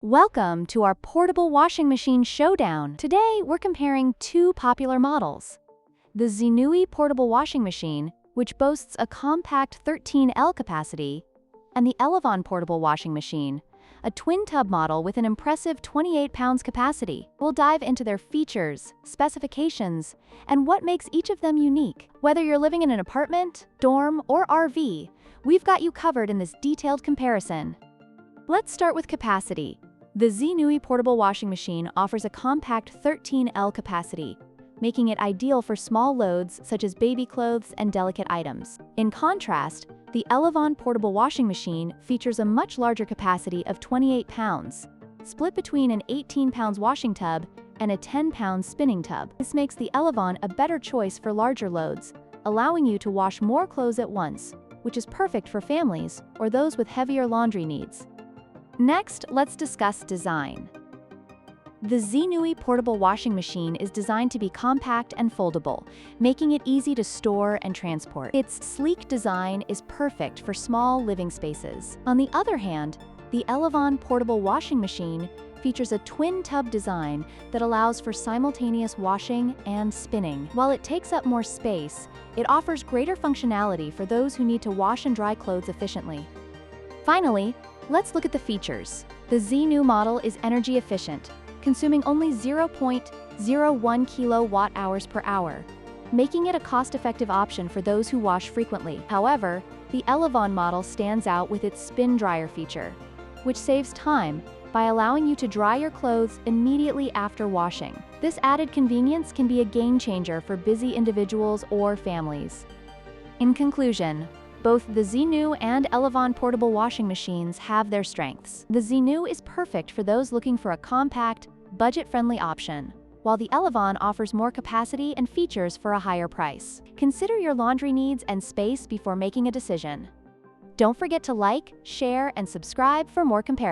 Welcome to our portable washing machine showdown. Today, we're comparing two popular models. The Zenui portable washing machine, which boasts a compact 13L capacity, and the Elevon portable washing machine, a twin-tub model with an impressive 28 pounds capacity. We'll dive into their features, specifications, and what makes each of them unique. Whether you're living in an apartment, dorm, or RV, we've got you covered in this detailed comparison. Let's start with capacity. The Zenui portable washing machine offers a compact 13L capacity, making it ideal for small loads such as baby clothes and delicate items. In contrast, the Elevon portable washing machine features a much larger capacity of 28 pounds, split between an 18 pounds washing tub and a 10 pound spinning tub. This makes the Elevon a better choice for larger loads, allowing you to wash more clothes at once, which is perfect for families or those with heavier laundry needs. Next, let's discuss design. The Zenui portable washing machine is designed to be compact and foldable, making it easy to store and transport. Its sleek design is perfect for small living spaces. On the other hand, the Elevon portable washing machine features a twin tub design that allows for simultaneous washing and spinning. While it takes up more space, it offers greater functionality for those who need to wash and dry clothes efficiently. Finally, let's look at the features. The Zenui model is energy efficient, consuming only 0.01 kilowatt-hours per hour, making it a cost-effective option for those who wash frequently. However, the Elevon model stands out with its spin dryer feature, which saves time by allowing you to dry your clothes immediately after washing. This added convenience can be a game changer for busy individuals or families. In conclusion, both the Zenui and Elevon portable washing machines have their strengths. The Zenui is perfect for those looking for a compact, budget-friendly option, while the Elevon offers more capacity and features for a higher price. Consider your laundry needs and space before making a decision. Don't forget to like, share, and subscribe for more comparisons.